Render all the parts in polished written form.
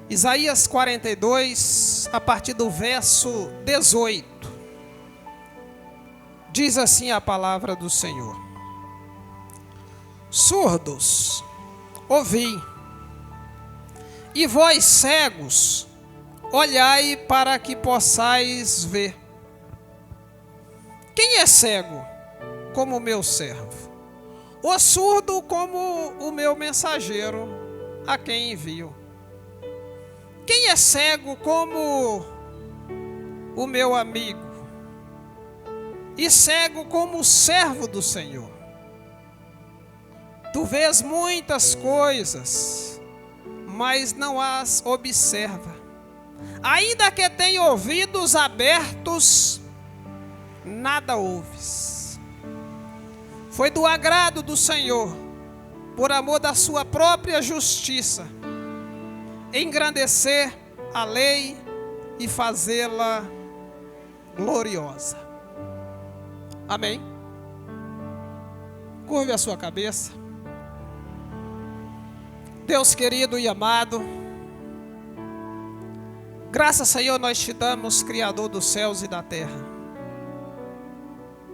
Isaías 42, a partir do verso 18. Diz assim a palavra do Senhor: surdos, ouvi, e vós cegos, olhai para que possais ver. Quem é cego como o meu servo, o surdo como o meu mensageiro, a quem envio? Quem é cego como o meu amigo, e cego como o servo do Senhor? Tu vês muitas coisas, mas não as observa. Ainda que tenha ouvidos abertos, nada ouves. Foi do agrado do Senhor, por amor da sua própria justiça, engrandecer a lei e fazê-la gloriosa. Amém? Curve a sua cabeça. Deus querido e amado, graças, Senhor, nós te damos, Criador dos céus e da terra.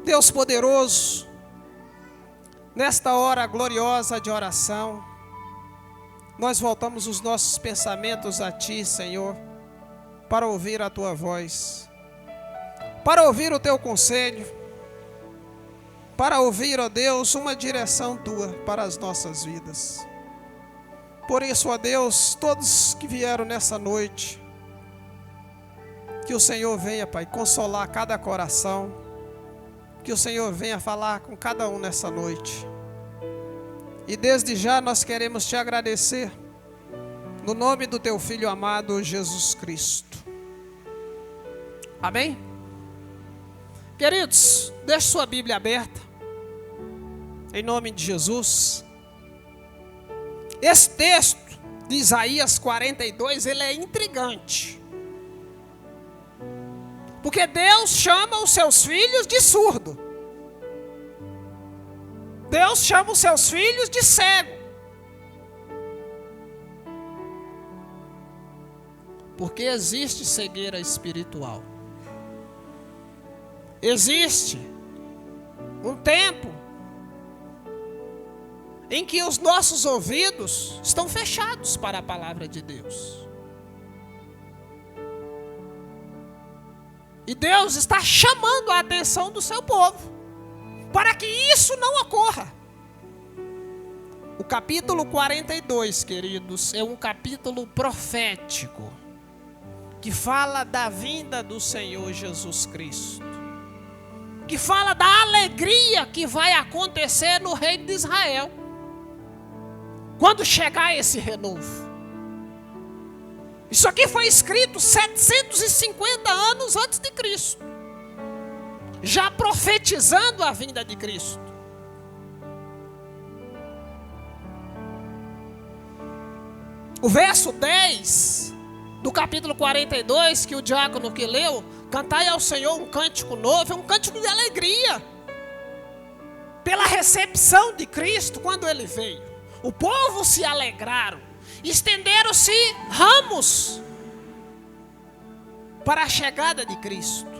Deus poderoso, nesta hora gloriosa de oração, nós voltamos os nossos pensamentos a Ti, Senhor, para ouvir a Tua voz, para ouvir o Teu conselho, para ouvir, ó Deus, uma direção Tua para as nossas vidas. Por isso, ó Deus, todos que vieram nessa noite, que o Senhor venha, Pai, consolar cada coração, que o Senhor venha falar com cada um nessa noite. E desde já nós queremos Te agradecer, no nome do Teu Filho amado, Jesus Cristo. Amém? Queridos, deixe sua Bíblia aberta, em nome de Jesus. Esse texto de Isaías 42, ele é intrigante. Porque Deus chama os seus filhos de surdo. Deus chama os seus filhos de cego. Porque existe cegueira espiritual. Existe um tempo em que os nossos ouvidos estão fechados para a palavra de Deus. E Deus está chamando a atenção do seu povo, para que isso não ocorra. O capítulo 42, queridos, é um capítulo profético, que fala da vinda do Senhor Jesus Cristo, que fala da alegria que vai acontecer no reino de Israel, quando chegar esse renovo. Isso aqui foi escrito 750 anos antes de Cristo, já profetizando a vinda de Cristo. O verso 10 do capítulo 42, que o diácono que leu, cantai ao Senhor um cântico novo, é um cântico de alegria, pela recepção de Cristo quando Ele veio. O povo se alegraram, estenderam-se ramos para a chegada de Cristo.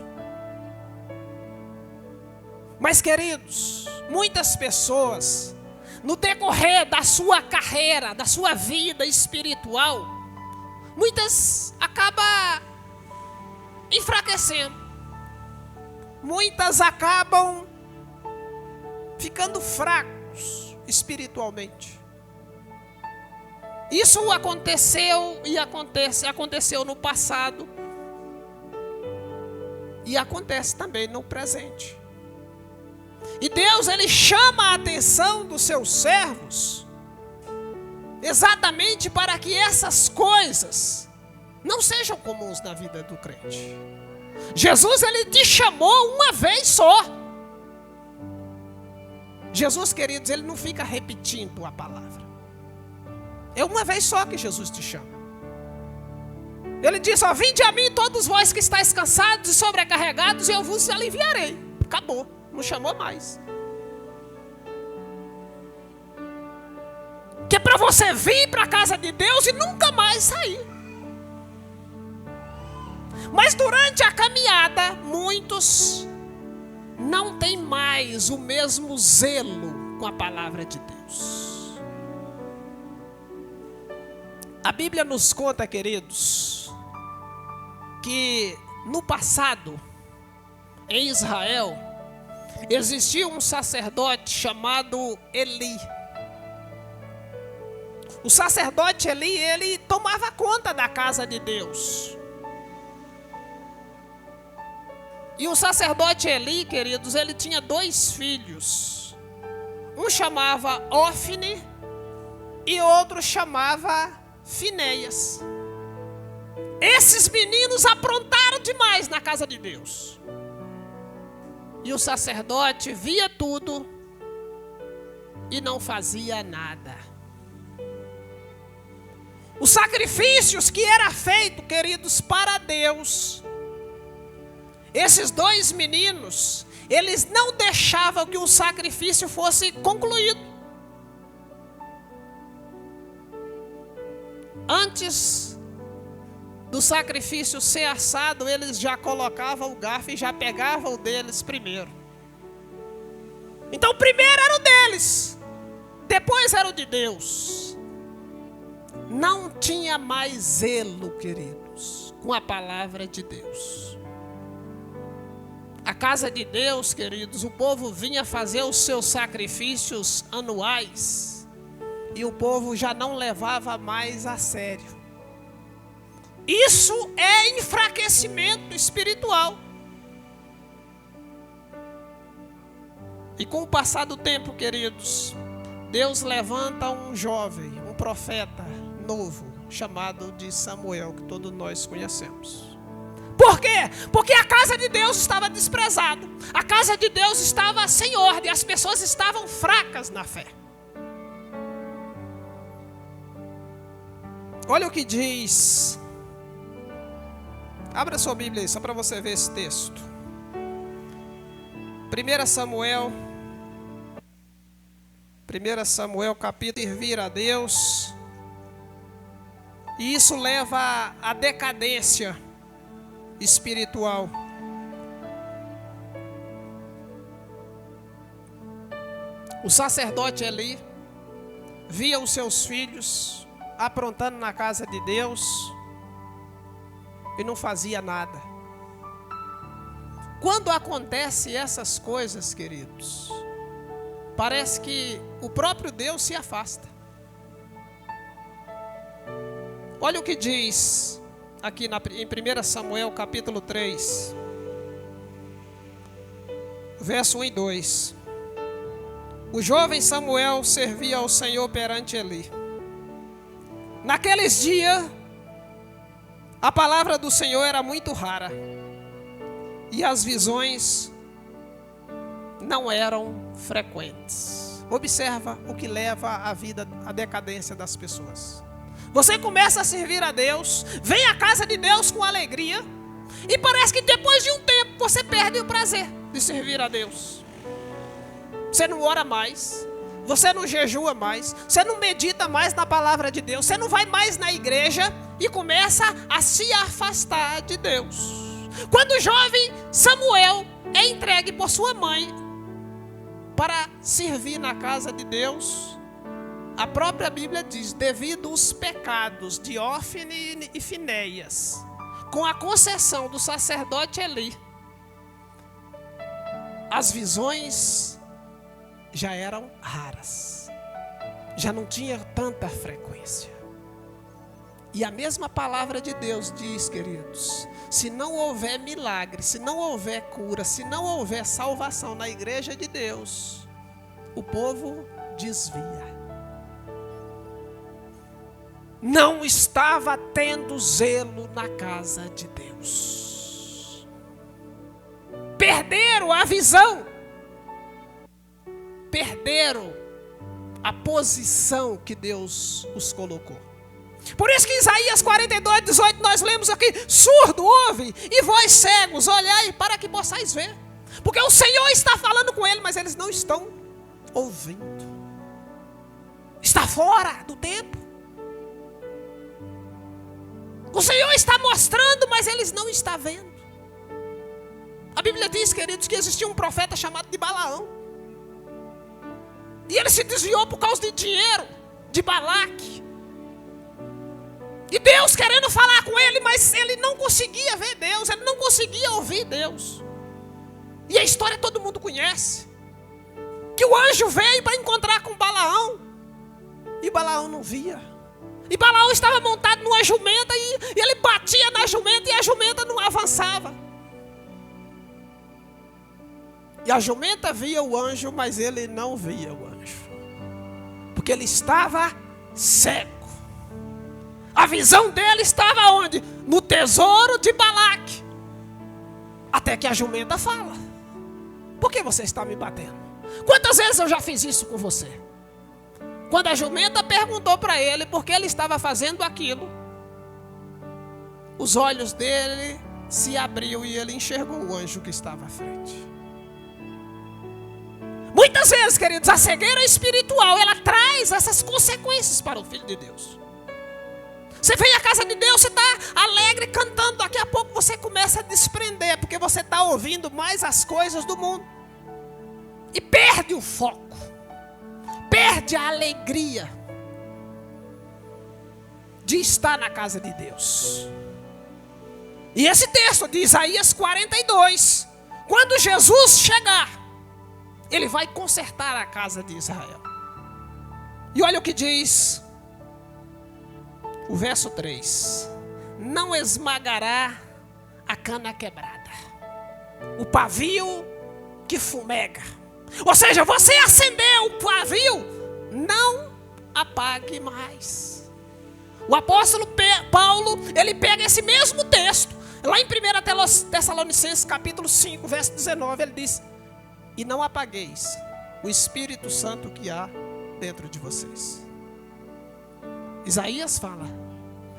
Mas, queridos, muitas pessoas, no decorrer da sua carreira, da sua vida espiritual, muitas acabam enfraquecendo. Muitas acabam ficando fracos espiritualmente. Isso aconteceu e aconteceu no passado e acontece também no presente. E Deus, Ele chama a atenção dos seus servos exatamente para que essas coisas não sejam comuns na vida do crente. Jesus, Ele te chamou uma vez só. Jesus, queridos, Ele não fica repetindo a palavra. É uma vez só que Jesus te chama. Ele diz: ó, vinde a mim todos vós que estáis cansados e sobrecarregados, e eu vos aliviarei. Acabou, não chamou mais. Que é para você vir para a casa de Deus e nunca mais sair. Mas durante a caminhada, muitos não têm mais o mesmo zelo com a palavra de Deus. A Bíblia nos conta, queridos, que no passado, em Israel, existia um sacerdote chamado Eli. O sacerdote Eli, ele tomava conta da casa de Deus. E o sacerdote Eli, queridos, ele tinha 2 filhos. Um chamava Ofne e outro chamava Finéias. Esses meninos aprontaram demais na casa de Deus. E o sacerdote via tudo e não fazia nada. Os sacrifícios que era feito, queridos, para Deus, esses 2 meninos, eles não deixavam que o sacrifício fosse concluído. Antes do sacrifício ser assado, eles já colocavam o garfo e já pegavam o deles primeiro. Então primeiro era o deles, depois era o de Deus. Não tinha mais zelo, queridos, com a palavra de Deus. A casa de Deus, queridos, o povo vinha fazer os seus sacrifícios anuais e o povo já não levava mais a sério. Isso é enfraquecimento espiritual. E com o passar do tempo, queridos, Deus levanta um jovem, um profeta novo, chamado de Samuel, que todos nós conhecemos. Por quê? Porque a casa de Deus estava desprezada. A casa de Deus estava sem ordem. As pessoas estavam fracas na fé. Olha o que diz. Abra sua Bíblia aí, só para você ver esse texto. 1 Samuel capítulo, servir a Deus. E isso leva à decadência espiritual. O sacerdote Eli via os seus filhos aprontando na casa de Deus e não fazia nada. Quando acontece essas coisas, queridos, parece que o próprio Deus se afasta. Olha o que diz aqui em 1 Samuel capítulo 3, verso 1 e 2. O jovem Samuel servia ao Senhor perante Eli. Naqueles dias, a palavra do Senhor era muito rara e as visões não eram frequentes. Observa o que leva a vida à decadência das pessoas. Você começa a servir a Deus, vem à casa de Deus com alegria, e parece que depois de um tempo você perde o prazer de servir a Deus. Você não ora mais, você não jejua mais, você não medita mais na palavra de Deus, você não vai mais na igreja e começa a se afastar de Deus. Quando o jovem Samuel é entregue por sua mãe para servir na casa de Deus, a própria Bíblia diz, devido aos pecados de Ofne e Finéias, com a concessão do sacerdote Eli, as visões já eram raras, já não tinha tanta frequência. E a mesma palavra de Deus diz, queridos, se não houver milagre, se não houver cura, se não houver salvação na igreja de Deus, o povo desvia. Não estava tendo zelo na casa de Deus. Perderam a visão. Perderam a posição que Deus os colocou. Por isso que em Isaías 42, 18 nós lemos aqui: surdo ouve e vós cegos olhai para que possais ver. Porque o Senhor está falando com ele, mas eles não estão ouvindo. Está fora do tempo. O Senhor está mostrando, mas eles não estão vendo. A Bíblia diz, queridos, que existia um profeta chamado de Balaão. E ele se desviou por causa de dinheiro, de Balaque. E Deus querendo falar com ele, mas ele não conseguia ver Deus, ele não conseguia ouvir Deus. E a história todo mundo conhece. Que o anjo veio para encontrar com Balaão. E Balaão não via. E Balaão estava montado numa jumenta e ele batia na jumenta e a jumenta não avançava. E a jumenta via o anjo, mas ele não via o anjo. Porque ele estava cego. A visão dele estava onde? No tesouro de Balaque. Até que a jumenta fala: por que você está me batendo? Quantas vezes eu já fiz isso com você? Quando a jumenta perguntou para ele por que ele estava fazendo aquilo, os olhos dele se abriu e ele enxergou o anjo que estava à frente. Muitas vezes, queridos, a cegueira espiritual, ela traz essas consequências para o Filho de Deus. Você vem à casa de Deus, você está alegre cantando, daqui a pouco você começa a desprender, porque você está ouvindo mais as coisas do mundo. E perde o foco. Perde a alegria de estar na casa de Deus. E esse texto de Isaías 42, quando Jesus chegar, ele vai consertar a casa de Israel. E olha o que diz o verso 3: não esmagará a cana quebrada, o pavio que fumega. Ou seja, você acendeu o pavio, não apague mais. O apóstolo Paulo, ele pega esse mesmo texto, lá em 1 Tessalonicenses capítulo 5, verso 19, ele diz: e não apagueis o Espírito Santo que há dentro de vocês. Isaías fala: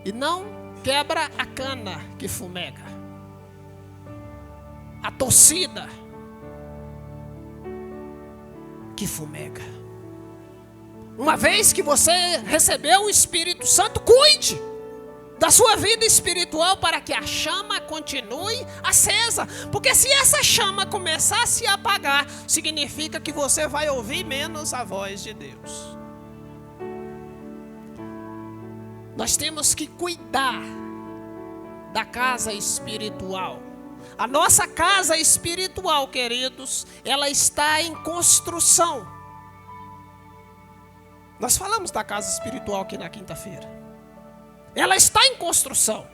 e não quebra a cana que fumega, a torcida que fumega. Uma vez que você recebeu o Espírito Santo, cuide da sua vida espiritual para que a chama continue acesa. Porque se essa chama começar a se apagar, significa que você vai ouvir menos a voz de Deus. Nós temos que cuidar da casa espiritual. A nossa casa espiritual, queridos, ela está em construção. Nós falamos da casa espiritual aqui na quinta-feira. Ela está em construção.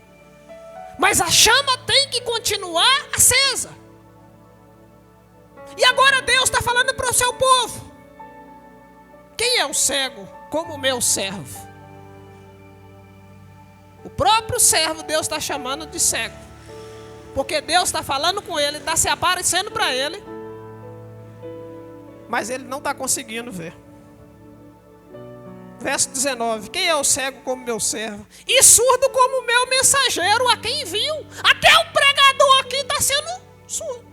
Mas a chama tem que continuar acesa. E agora Deus está falando para o seu povo: quem é o cego como o meu servo? O próprio servo Deus está chamando de cego. Porque Deus está falando com ele, está se aparecendo para ele, mas ele não está conseguindo ver. Verso 19: quem é o cego como meu servo, e surdo como meu mensageiro a quem envio? Até o pregador aqui está sendo surdo.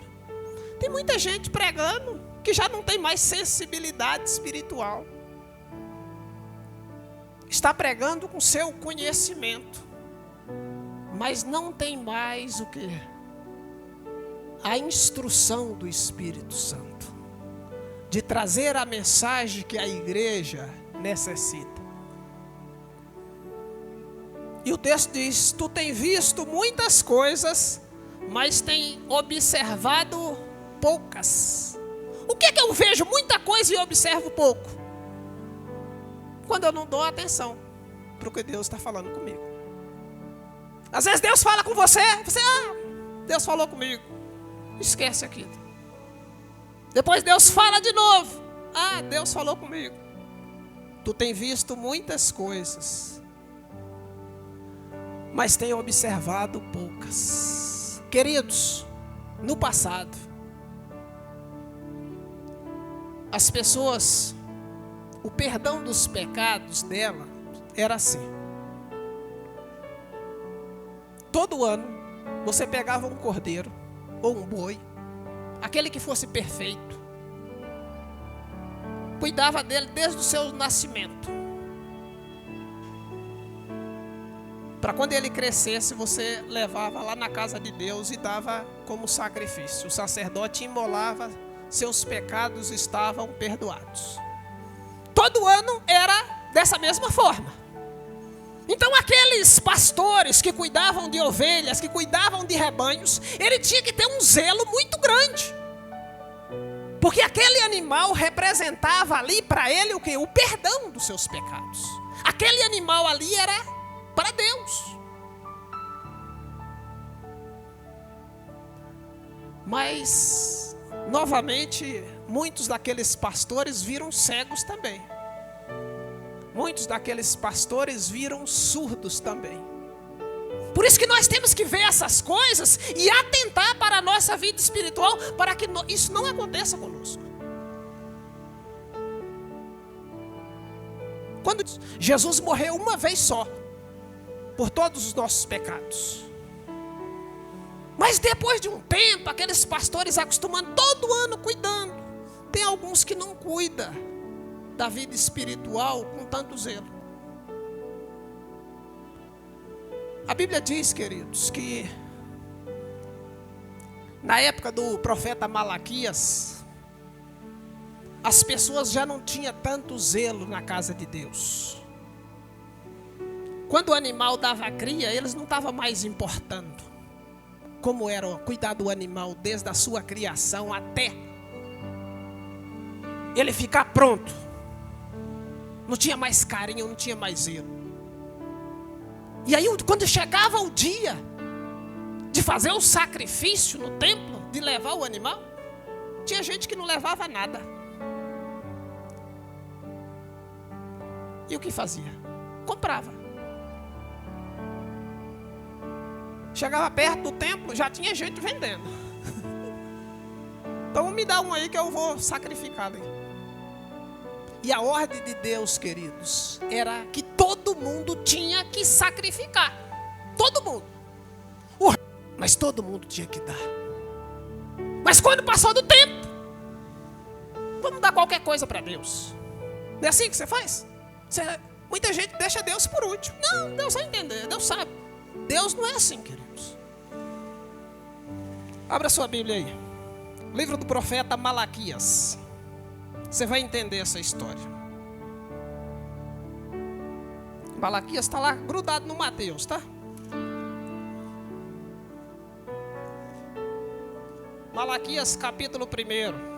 Tem muita gente pregando que já não tem mais sensibilidade espiritual. Está pregando com seu conhecimento, mas não tem mais o que? A instrução do Espírito Santo, de trazer a mensagem que a igreja necessita. E o texto diz: tu tem visto muitas coisas, mas tem observado poucas. O que é que eu vejo muita coisa e observo pouco? Quando eu não dou atenção para o que Deus está falando comigo. Às vezes Deus fala com você, Deus falou comigo, esquece aquilo. Depois Deus fala de novo, Deus falou comigo. Tu tem visto muitas coisas, mas tem observado poucas. Queridos, no passado, as pessoas, o perdão dos pecados dela era assim: todo ano você pegava um cordeiro ou um boi, aquele que fosse perfeito, cuidava dele desde o seu nascimento, para para quando ele crescesse, você levava lá na casa de Deus e dava como sacrifício. O sacerdote imolava, seus pecados estavam perdoados. Todo ano era dessa mesma forma. Então aqueles pastores que cuidavam de ovelhas, que cuidavam de rebanhos, ele tinha que ter um zelo muito grande. Porque aquele animal representava ali para ele o quê? O perdão dos seus pecados. Aquele animal ali era para Deus. Mas, novamente, muitos daqueles pastores viram cegos também. Muitos daqueles pastores viram surdos também. Por isso que nós temos que ver essas coisas e atentar para a nossa vida espiritual, para que isso não aconteça conosco. Quando Jesus morreu uma vez só, por todos os nossos pecados. Mas depois de um tempo, aqueles pastores acostumando, todo ano cuidando. Tem alguns que não cuidam da vida espiritual com tanto zelo. A Bíblia diz, queridos, que na época do profeta Malaquias, as pessoas já não tinham tanto zelo na casa de Deus. Quando o animal dava cria, eles não estavam mais importando como era cuidar do animal desde a sua criação até ele ficar pronto. Não tinha mais carinho, não tinha mais zelo. E aí quando chegava o dia de fazer o sacrifício no templo, de levar o animal, tinha gente que não levava nada. E o que fazia? Comprava. Chegava perto do templo, já tinha gente vendendo. Então me dá um aí que eu vou sacrificar ali. E a ordem de Deus, queridos, era que todo mundo tinha que sacrificar. Todo mundo. Mas todo mundo tinha que dar. Mas quando passou do tempo, vamos dar qualquer coisa para Deus. Não é assim que você faz? Muita gente deixa Deus por último. Não, Deus vai entender, Deus sabe. Deus não é assim, queridos. Abra sua Bíblia aí. Livro do profeta Malaquias. Você vai entender essa história. Malaquias está lá grudado no Mateus, tá? Malaquias capítulo 1.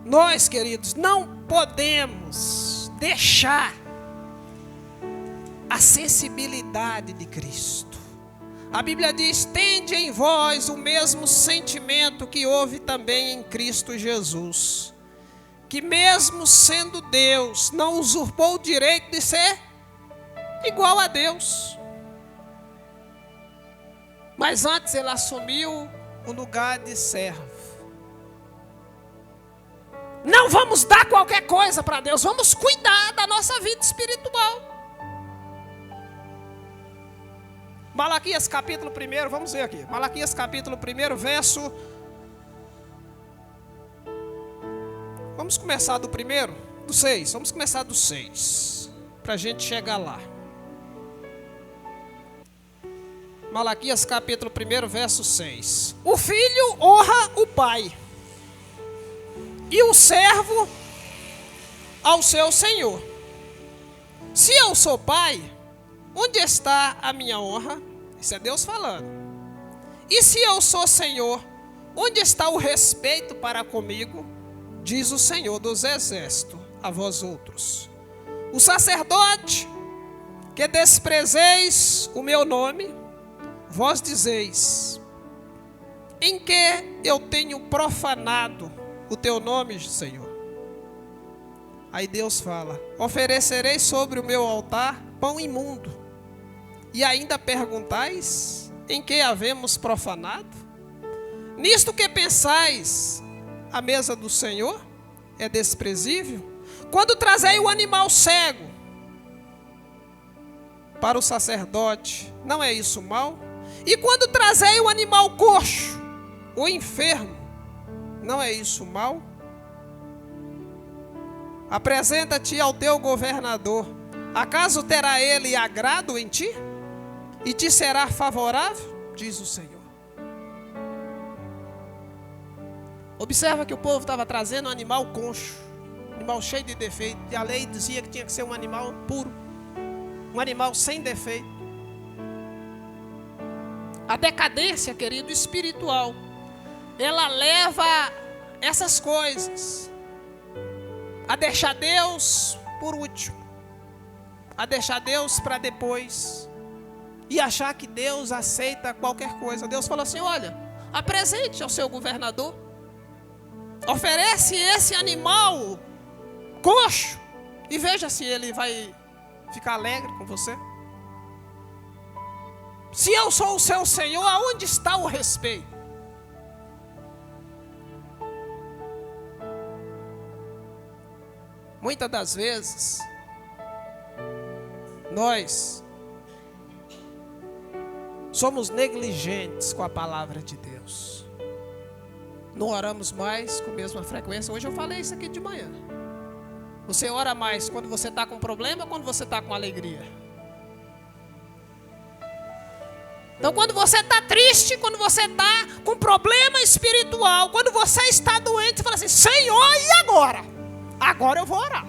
Nós, queridos, não podemos deixar a sensibilidade de Cristo. A Bíblia diz: tende em vós o mesmo sentimento que houve também em Cristo Jesus, que mesmo sendo Deus, não usurpou o direito de ser igual a Deus, mas antes ele assumiu o lugar de servo. Não vamos dar qualquer coisa para Deus, vamos cuidar da nossa vida espiritual. Malaquias capítulo 1, vamos ver aqui. Malaquias capítulo 1, verso... Vamos começar do 1, do 6. Vamos começar do 6, para a gente chegar lá. Malaquias capítulo 1, verso 6. O filho honra o pai, e o servo ao seu senhor. Se eu sou pai, onde está a minha honra? Isso é Deus falando. E se eu sou senhor, onde está o respeito para comigo? Diz o Senhor dos exércitos a vós outros. O sacerdote que desprezeis o meu nome, vós dizeis: em que eu tenho profanado o teu nome, Senhor? Aí Deus fala: oferecerei sobre o meu altar pão imundo, e ainda perguntais: em que havemos profanado? Nisto que pensais, a mesa do Senhor é desprezível? Quando trazei o animal cego para o sacerdote, não é isso mal? E quando trazei o animal coxo, o enfermo, não é isso mal? Apresenta-te ao teu governador, Acaso terá ele agrado em ti? E te será favorável? Diz o Senhor. Observa que o povo estava trazendo um animal concho, um animal cheio de defeito. E a lei dizia que tinha que ser um animal puro, um animal sem defeito. A decadência, querido, espiritual, ela leva essas coisas a deixar Deus por último, a deixar Deus para depois, e achar que Deus aceita qualquer coisa. Deus falou assim: olha, apresente ao seu governador, oferece esse animal coxo e veja se ele vai ficar alegre com você. Se eu sou o seu Senhor, aonde está o respeito? Muitas das vezes, nós somos negligentes com a palavra de Deus. Não oramos mais com a mesma frequência. Hoje eu falei isso aqui de manhã. Você ora mais quando você está com problema ou quando você está com alegria? Então, quando você está triste, quando você está com problema espiritual, quando você está doente, você fala assim: Senhor, e agora? Agora eu vou orar.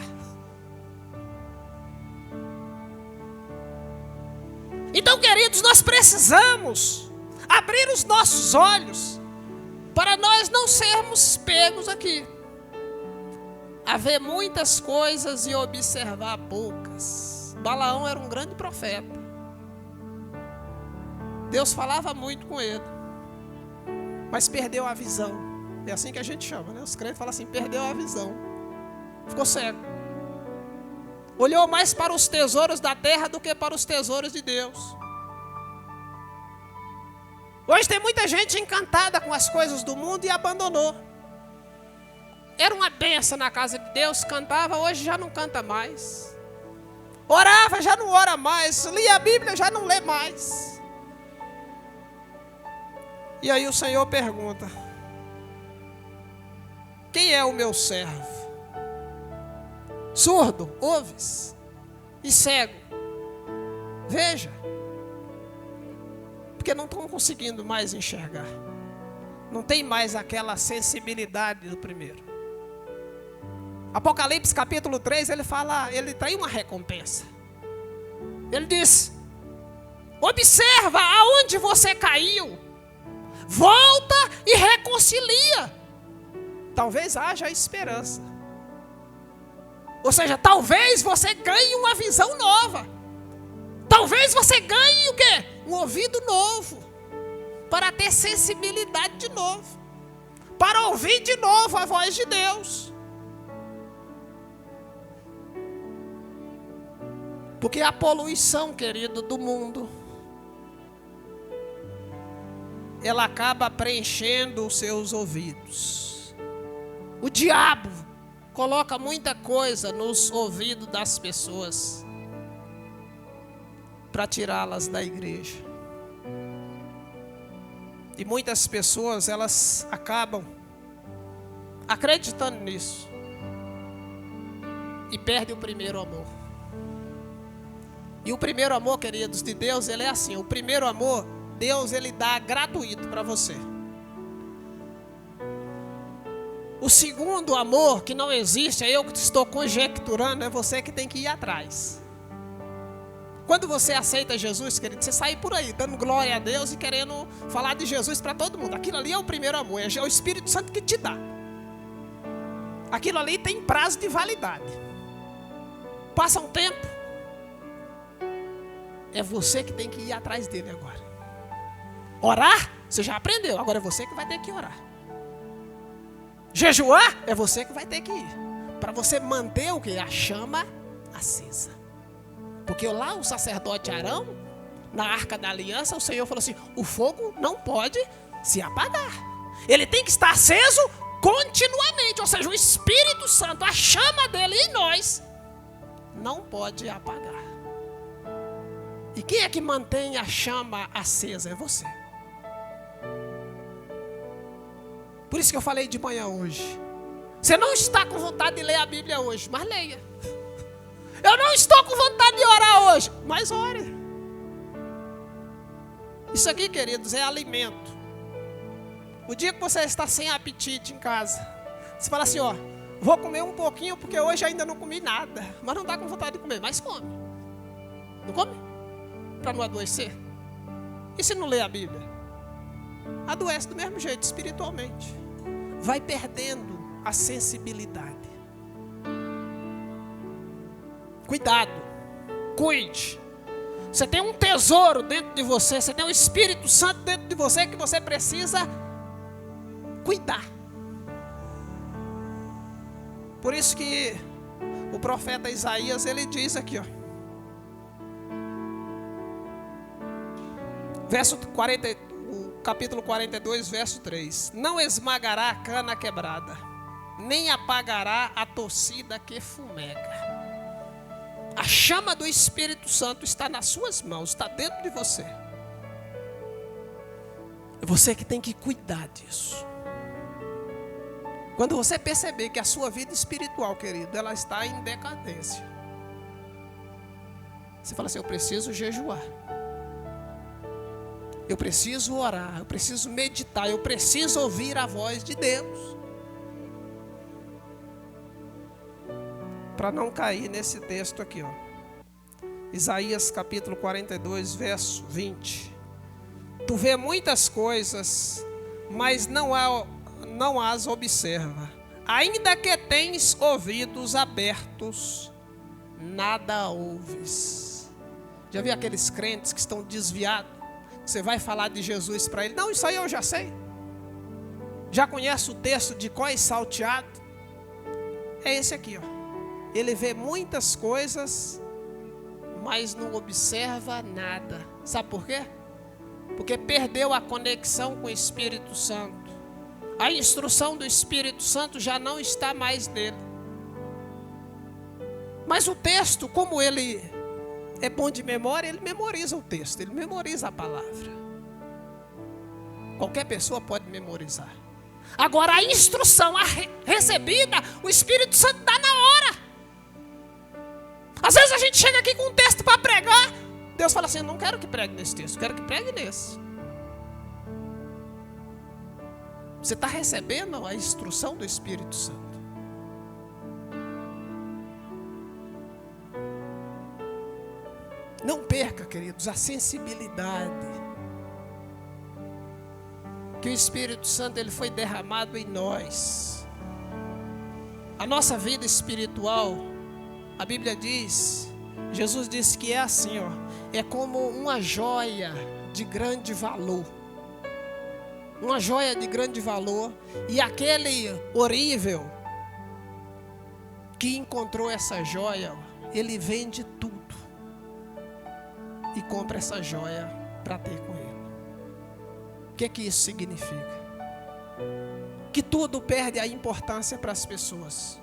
Então, queridos, nós precisamos abrir os nossos olhos para nós não sermos pegos aqui a ver muitas coisas e observar poucas. Balaão era um grande profeta. Deus falava muito com ele, mas perdeu a visão. É assim que a gente chama, né? Os crentes falam assim: perdeu a visão. Ficou cego. Olhou mais para os tesouros da terra do que para os tesouros de Deus. Hoje tem muita gente encantada com as coisas do mundo e abandonou. Era uma benção na casa de Deus, cantava, hoje já não canta mais. Orava, já não ora mais. Lia a Bíblia, já não lê mais. E aí o Senhor pergunta: quem é o meu servo? Surdo, ouves? E cego, veja. Porque não estão conseguindo mais enxergar. Não tem mais aquela sensibilidade do primeiro. Apocalipse capítulo 3, ele fala, ele tem uma recompensa. Ele diz: observa aonde você caiu, volta e reconcilia. Talvez haja esperança. Ou seja, talvez você ganhe uma visão nova. Talvez você ganhe o quê? Um ouvido novo, para ter sensibilidade de novo, para ouvir de novo a voz de Deus. Porque a poluição, querido, do mundo, ela acaba preenchendo os seus ouvidos. O diabo coloca muita coisa nos ouvidos das pessoas para tirá-las da igreja. E muitas pessoas, elas acabam acreditando nisso e perdem o primeiro amor. E o primeiro amor, queridos, de Deus, ele é assim: o primeiro amor, Deus, ele dá gratuito para você. O segundo amor, que não existe, é eu que estou conjecturando, é você que tem que ir atrás. Quando você aceita Jesus, querido, você sai por aí dando glória a Deus e querendo falar de Jesus para todo mundo. Aquilo ali é o primeiro amor, é o Espírito Santo que te dá. Aquilo ali tem prazo de validade. Passa um tempo, é você que tem que ir atrás dele agora. Orar, você já aprendeu, agora é você que vai ter que orar. Jejuar, é você que vai ter que ir, para você manter o que? A chama acesa. Porque lá o sacerdote Arão, na Arca da Aliança, o Senhor falou assim: o fogo não pode se apagar. Ele tem que estar aceso continuamente. Ou seja, o Espírito Santo, a chama dele em nós, não pode apagar. E quem é que mantém a chama acesa? É você. Por isso que eu falei de manhã hoje. Você não está com vontade de ler a Bíblia hoje, mas leia. Eu não estou com vontade de orar hoje. Mas ore. Isso aqui, queridos, é alimento. O dia que você está sem apetite em casa, você fala assim, ó, vou comer um pouquinho porque hoje ainda não comi nada. Mas não está com vontade de comer, mas come. Não come? Para não adoecer. E se não lê a Bíblia? Adoece do mesmo jeito, espiritualmente. Vai perdendo a sensibilidade. Cuidado, cuide. Você tem um tesouro dentro de você, você tem um Espírito Santo dentro de você que você precisa cuidar. Por isso que o profeta Isaías, ele diz aqui, ó. Capítulo 42, verso 3. Não esmagará a cana quebrada, nem apagará a torcida que fumega. A chama do Espírito Santo está nas suas mãos, está dentro de você. É você que tem que cuidar disso. Quando você perceber que a sua vida espiritual, querido, ela está em decadência, você fala assim, eu preciso jejuar. Eu preciso orar, eu preciso meditar, eu preciso ouvir a voz de Deus. Para não cair nesse texto aqui, ó. Isaías capítulo 42, verso 20. Tu vê muitas coisas, mas não as observa. Ainda que tens ouvidos abertos, nada ouves. Já viu aqueles crentes que estão desviados? Você vai falar de Jesus para ele. Não, isso aí eu já sei. Já conhece o texto de cor e salteado? É esse aqui, ó. Ele vê muitas coisas, mas não observa nada. Sabe por quê? Porque perdeu a conexão com o Espírito Santo. A instrução do Espírito Santo já não está mais nele. Mas o texto, como ele é bom de memória, ele memoriza o texto, ele memoriza a palavra. Qualquer pessoa pode memorizar. Agora a instrução recebida, o Espírito Santo dá na hora. Às vezes a gente chega aqui com um texto para pregar, Deus fala assim, eu não quero que pregue nesse texto, eu quero que pregue nesse. Você está recebendo a instrução do Espírito Santo. Não perca, queridos, a sensibilidade que o Espírito Santo ele foi derramado em nós. A nossa vida espiritual, a Bíblia diz, Jesus disse que é assim, ó, é como uma joia de grande valor. Uma joia de grande valor. E aquele orível que encontrou essa joia, ele vende tudo e compra essa joia para ter com ele. O que isso significa? Que tudo perde a importância para as pessoas.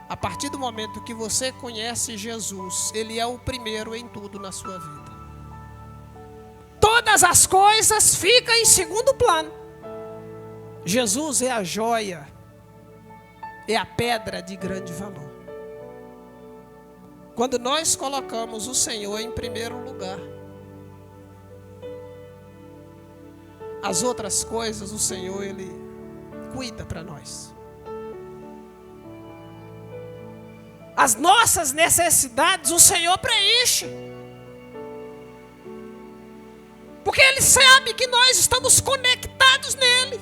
A partir do momento que você conhece Jesus, Ele é o primeiro em tudo na sua vida. Todas as coisas ficam em segundo plano. Jesus é a joia, é a pedra de grande valor. Quando nós colocamos o Senhor em primeiro lugar, as outras coisas o Senhor, Ele cuida para nós. As nossas necessidades o Senhor preenche. Porque Ele sabe que nós estamos conectados nele.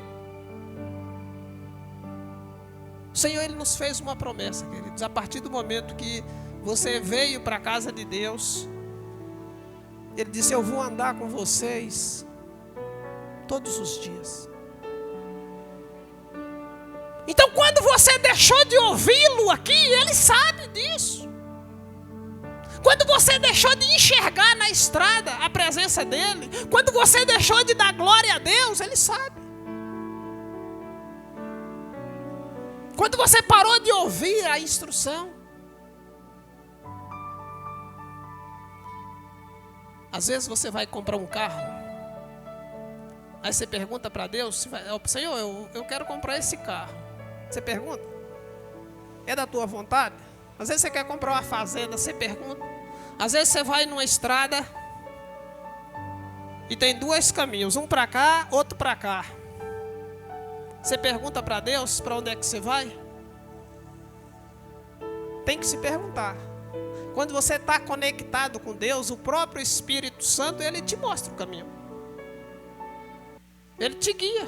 O Senhor, Ele nos fez uma promessa, queridos. A partir do momento que você veio para a casa de Deus, Ele disse, eu vou andar com vocês todos os dias. Então quando você deixou de ouvi-lo aqui, Ele sabe disso. Quando você deixou de enxergar na estrada a presença dEle, quando você deixou de dar glória a Deus, Ele sabe. Quando você parou de ouvir a instrução. Às vezes você vai comprar um carro, aí você pergunta para Deus, Senhor, eu quero comprar esse carro. Você pergunta, é da tua vontade? Às vezes você quer comprar uma fazenda, você pergunta. Às vezes você vai numa estrada e tem dois caminhos, um para cá, outro para cá. Você pergunta para Deus para onde é que você vai? Tem que se perguntar. Quando você está conectado com Deus, o próprio Espírito Santo, ele te mostra o caminho. Ele te guia.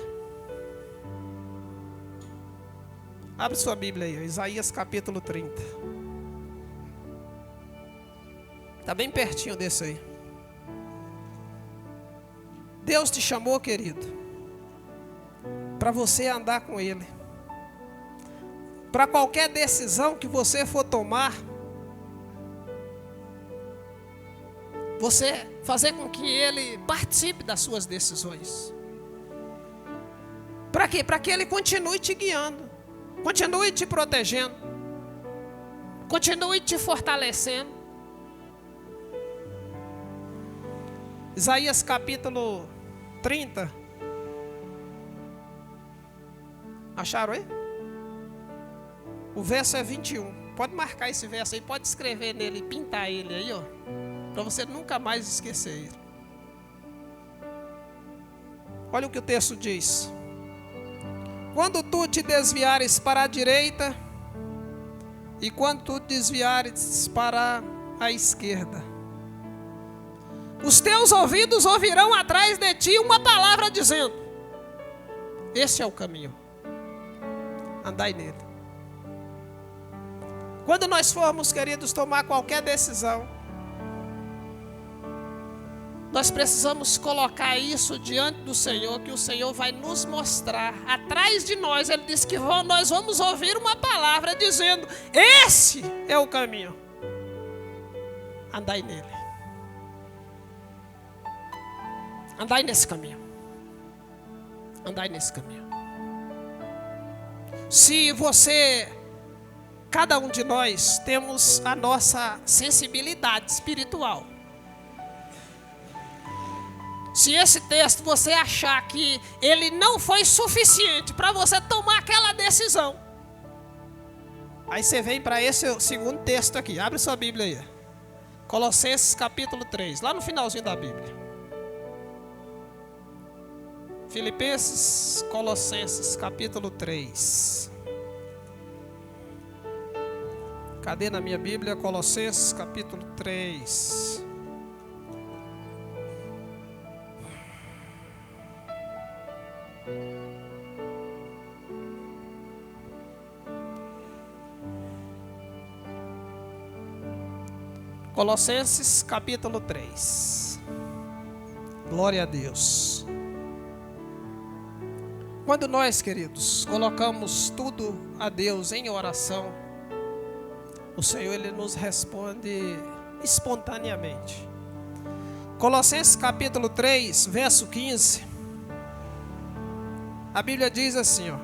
Abre sua Bíblia aí, Isaías capítulo 30. Está bem pertinho desse aí. Deus te chamou, querido, para você andar com Ele. Para qualquer decisão que você for tomar, você fazer com que Ele participe das suas decisões. Para quê? Para que Ele continue te guiando, continue te protegendo, continue te fortalecendo. Isaías capítulo 30. Acharam aí? O verso é 21. Pode marcar esse verso aí, pode escrever nele, pintar ele aí, ó, para você nunca mais esquecer ele. Olha o que o texto diz. Quando tu te desviares para a direita e quando tu desviares para a esquerda, os teus ouvidos ouvirão atrás de ti uma palavra dizendo: este é o caminho, andai nele. Quando nós formos, queridos, tomar qualquer decisão, nós precisamos colocar isso diante do Senhor, que o Senhor vai nos mostrar. Atrás de nós, Ele diz que nós vamos ouvir uma palavra dizendo: esse é o caminho, andai nele. Andai nesse caminho. Andai nesse caminho. Se você, cada um de nós, temos a nossa sensibilidade espiritual. Se esse texto você achar que ele não foi suficiente para você tomar aquela decisão, aí você vem para esse segundo texto aqui. Abre sua Bíblia aí. Colossenses capítulo 3, lá no finalzinho da Bíblia. Filipenses, Colossenses, capítulo 3. Cadê na minha Bíblia? Colossenses, capítulo 3. Colossenses, capítulo 3. Glória a Deus. Quando nós, queridos, colocamos tudo a Deus em oração, o Senhor, Ele nos responde espontaneamente. Colossenses capítulo 3, verso 15. A Bíblia diz assim, ó: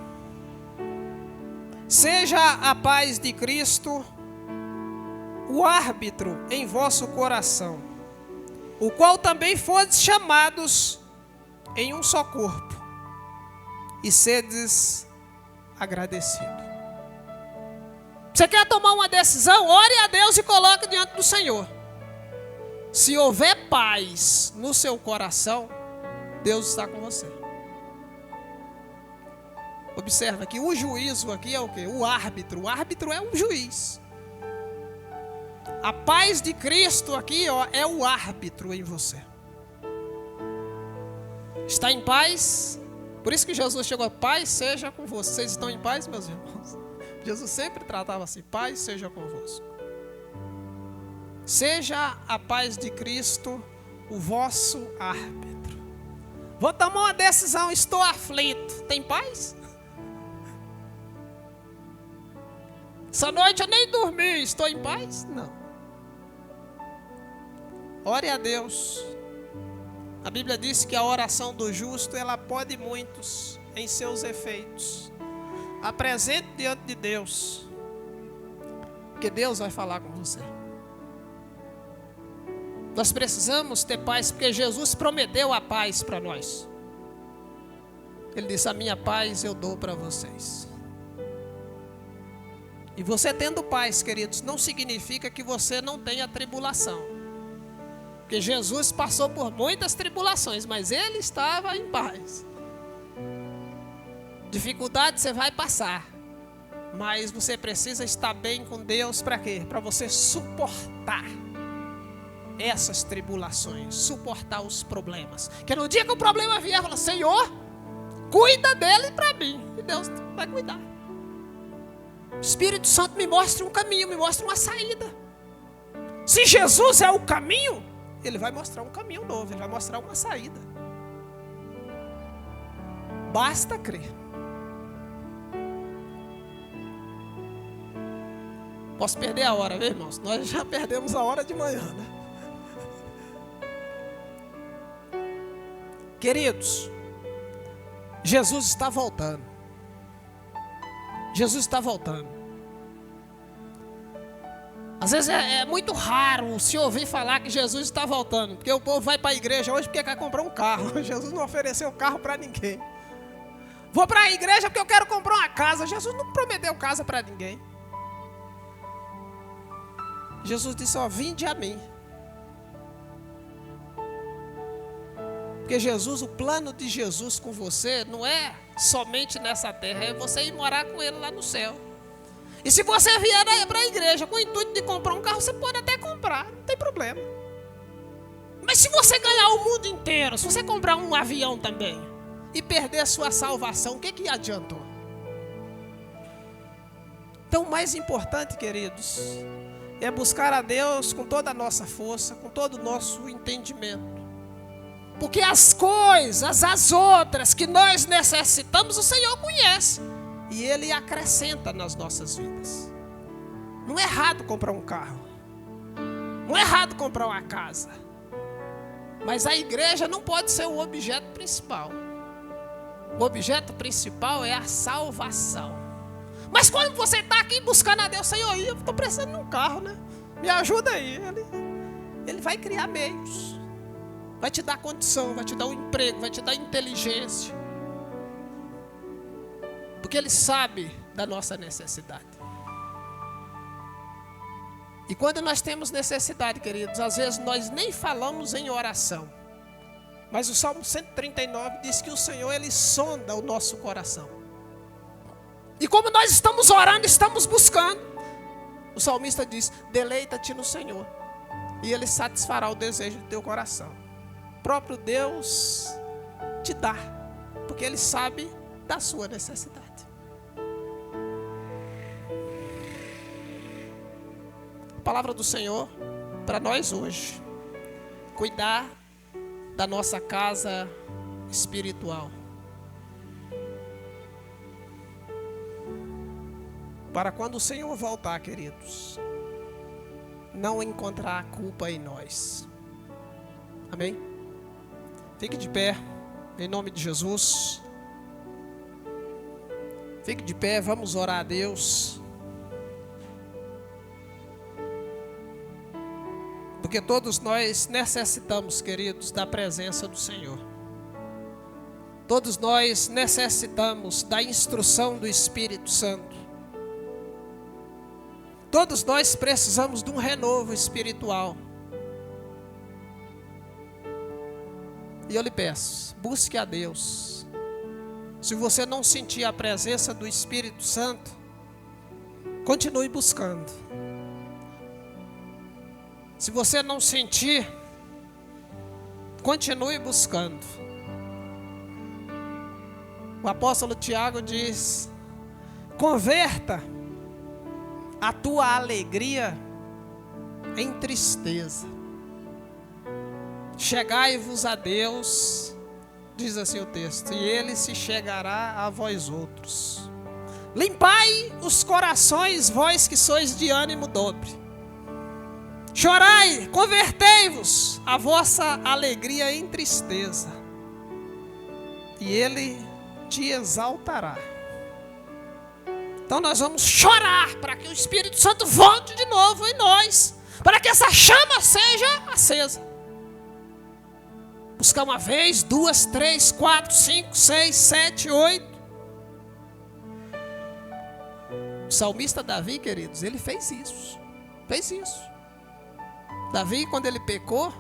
seja a paz de Cristo o árbitro em vosso coração, o qual também fostes chamados em um só corpo, e sedes agradecidos. Você quer tomar uma decisão? Ore a Deus e coloque diante do Senhor. Se houver paz no seu coração, Deus está com você. Observa que o juízo aqui é o quê? O árbitro. O árbitro é um juiz. A paz de Cristo aqui, ó, é o árbitro em você. Está em paz? Por isso que Jesus chegou: paz seja com vocês. Vocês estão em paz, meus irmãos? Jesus sempre tratava assim: paz seja convosco. Seja a paz de Cristo o vosso árbitro. Vou tomar uma decisão, estou aflito. Tem paz? Essa noite eu nem dormi, estou em paz? Não. Ore a Deus. A Bíblia diz que a oração do justo, ela pode muitos em seus efeitos. Apresente diante de Deus, que Deus vai falar com você. Nós precisamos ter paz, porque Jesus prometeu a paz para nós. Ele disse: a minha paz eu dou para vocês. E você tendo paz, queridos, não significa que você não tenha tribulação. Porque Jesus passou por muitas tribulações, mas ele estava em paz. Dificuldade você vai passar, mas você precisa estar bem com Deus para quê? Para você suportar essas tribulações, suportar os problemas. Que no dia que o problema vier, fala: Senhor, cuida dele para mim. E Deus vai cuidar. O Espírito Santo me mostra um caminho, me mostra uma saída. Se Jesus é o caminho, ele vai mostrar um caminho novo, ele vai mostrar uma saída. Basta crer. Posso perder a hora, viu, irmãos? Nós já perdemos a hora de manhã, né? Queridos, Jesus está voltando. Jesus está voltando. Às vezes é muito raro se ouvir falar que Jesus está voltando, porque o povo vai para a igreja hoje porque quer comprar um carro. Jesus não ofereceu carro para ninguém. Vou para a igreja porque eu quero comprar uma casa. Jesus não prometeu casa para ninguém. Jesus disse: ó, vinde a mim. Porque Jesus, o plano de Jesus com você não é somente nessa terra, é você ir morar com ele lá no céu. E se você vier para a igreja com o intuito de comprar um carro, você pode até comprar, não tem problema. Mas se você ganhar o mundo inteiro, se você comprar um avião também e perder a sua salvação, o que adiantou? Então o mais importante, queridos, é buscar a Deus com toda a nossa força, com todo o nosso entendimento. Porque as coisas, as outras que nós necessitamos, o Senhor conhece. E Ele acrescenta nas nossas vidas. Não é errado comprar um carro. Não é errado comprar uma casa. Mas a igreja não pode ser o objeto principal. O objeto principal é a salvação. Mas quando você está aqui buscando a Deus, Senhor, eu estou precisando de um carro, né? Me ajuda aí. Ele vai criar meios. Vai te dar condição, vai te dar um emprego, vai te dar inteligência. Porque Ele sabe da nossa necessidade. E quando nós temos necessidade, queridos, às vezes nós nem falamos em oração. Mas o Salmo 139 diz que o Senhor, Ele sonda o nosso coração. E como nós estamos orando, estamos buscando, o salmista diz: deleita-te no Senhor, e Ele satisfará o desejo do teu coração. O próprio Deus te dá, porque Ele sabe da sua necessidade. A palavra do Senhor para nós hoje: cuidar da nossa casa espiritual, para quando o Senhor voltar, queridos, não encontrar a culpa em nós. Amém? Fique de pé, em nome de Jesus. Fique de pé, vamos orar a Deus. Porque todos nós necessitamos, queridos, da presença do Senhor. Todos nós necessitamos da instrução do Espírito Santo. Todos nós precisamos de um renovo espiritual. E eu lhe peço, busque a Deus. Se você não sentir a presença do Espírito Santo, continue buscando. Se você não sentir, continue buscando. O apóstolo Tiago diz: converta a tua alegria em tristeza. Chegai-vos a Deus, diz assim o texto, e Ele se chegará a vós outros. Limpai os corações, vós que sois de ânimo dobre. Chorai, convertei-vos a vossa alegria em tristeza, e Ele te exaltará. Então nós vamos chorar para que o Espírito Santo volte de novo em nós, para que essa chama seja acesa. Buscar uma vez, 2, 3, 4, 5, 6, 7, 8. salmista Davi, queridos, ele fez isso. Fez isso. Davi, quando ele pecou,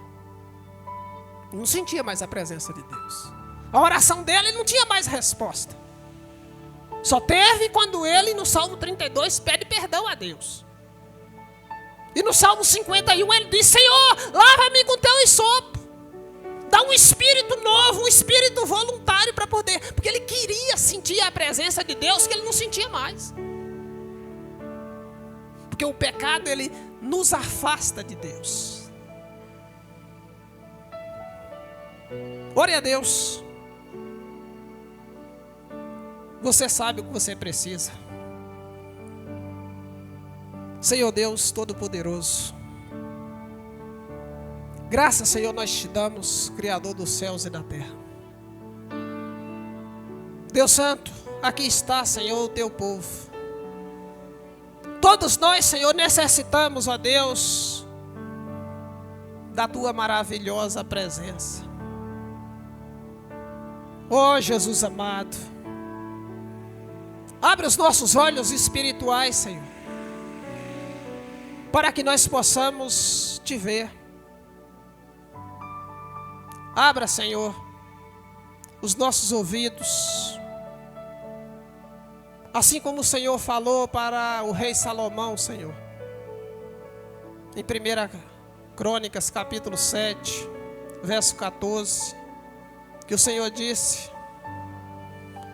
não sentia mais a presença de Deus. A oração dele não tinha mais resposta. Só teve quando ele, no Salmo 32, pede perdão a Deus. E no Salmo 51 ele diz: Senhor, lava-me com teu hisopo. Dá um espírito novo, um espírito voluntário para poder. Porque ele queria sentir a presença de Deus que ele não sentia mais. Porque o pecado, ele nos afasta de Deus. Ore a Deus. Você sabe o que você precisa. Senhor Deus Todo-Poderoso, graças, Senhor, nós te damos, Criador dos céus e da terra. Deus Santo, aqui está, Senhor, o teu povo. Todos nós, Senhor, necessitamos, ó Deus, da tua maravilhosa presença. Ó Jesus amado, abre os nossos olhos espirituais, Senhor, para que nós possamos te ver. Abra, Senhor, os nossos ouvidos, assim como o Senhor falou para o rei Salomão, Senhor, em 1 Crônicas, capítulo 7, verso 14, que o Senhor disse: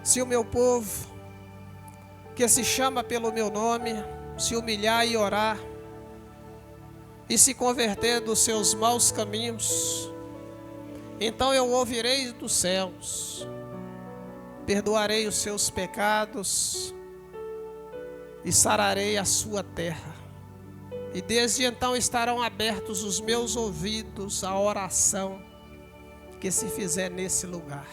se o meu povo, que se chama pelo meu nome, se humilhar e orar, e se converter dos seus maus caminhos, então eu ouvirei dos céus, perdoarei os seus pecados e sararei a sua terra. E desde então estarão abertos os meus ouvidos à oração que se fizer nesse lugar.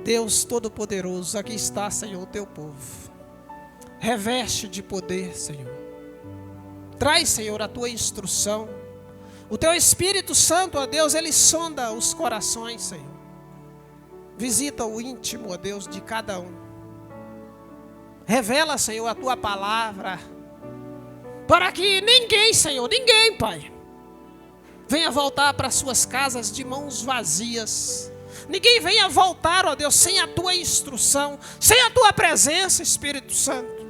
Deus Todo-Poderoso, aqui está, Senhor, o teu povo. Reveste de poder, Senhor. Traz, Senhor, a tua instrução. O teu Espírito Santo, ó Deus, ele sonda os corações, Senhor. Visita o íntimo, ó Deus, de cada um. Revela, Senhor, a tua palavra, para que ninguém, Senhor, ninguém, Pai, venha voltar para suas casas de mãos vazias. Ninguém venha voltar, ó Deus, sem a tua instrução, sem a tua presença, Espírito Santo.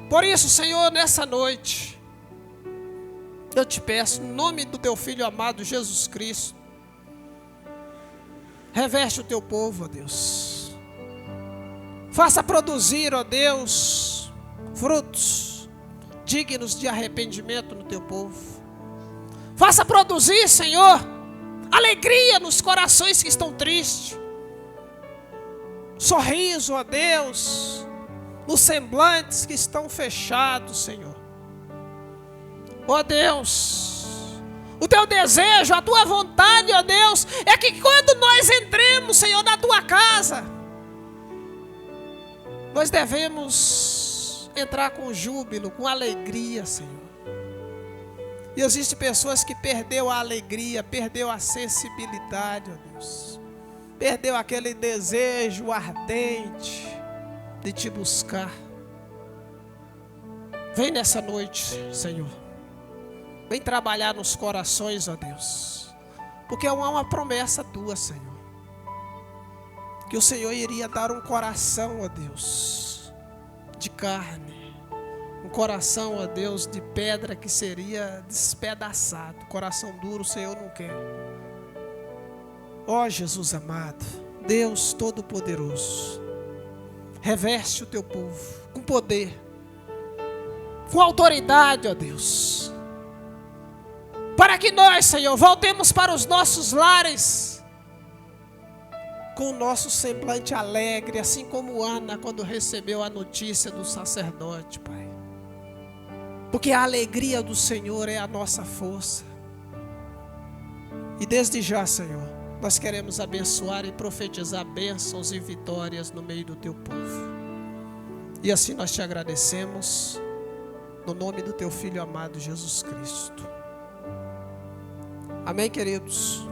Por isso, Senhor, nessa noite, eu te peço, em nome do teu Filho amado Jesus Cristo, reveste o teu povo, ó Deus. Faça produzir, ó Deus, frutos dignos de arrependimento no teu povo. Faça produzir, Senhor, alegria nos corações que estão tristes. Sorriso, ó Deus, nos semblantes que estão fechados, Senhor. Ó Deus, o teu desejo, a tua vontade, ó Deus, é que quando nós entremos, Senhor, na tua casa, nós devemos entrar com júbilo, com alegria, Senhor. E existem pessoas que perdeu a alegria, perdeu a sensibilidade, ó Deus. Perdeu aquele desejo ardente de te buscar. Vem nessa noite, Senhor. Vem trabalhar nos corações, ó Deus. Porque há uma promessa tua, Senhor. Que o Senhor iria dar um coração, ó Deus, de carne. Um coração, ó Deus, de pedra que seria despedaçado. Coração duro o Senhor não quer. Ó Jesus amado, Deus Todo-Poderoso, reveste o teu povo com poder, com autoridade, ó Deus. Para que nós, Senhor, voltemos para os nossos lares com o nosso semblante alegre, assim como Ana quando recebeu a notícia do sacerdote, Pai. Porque a alegria do Senhor é a nossa força. E desde já, Senhor, nós queremos abençoar e profetizar bênçãos e vitórias no meio do teu povo. E assim nós te agradecemos, no nome do teu Filho amado Jesus Cristo. Amém, queridos?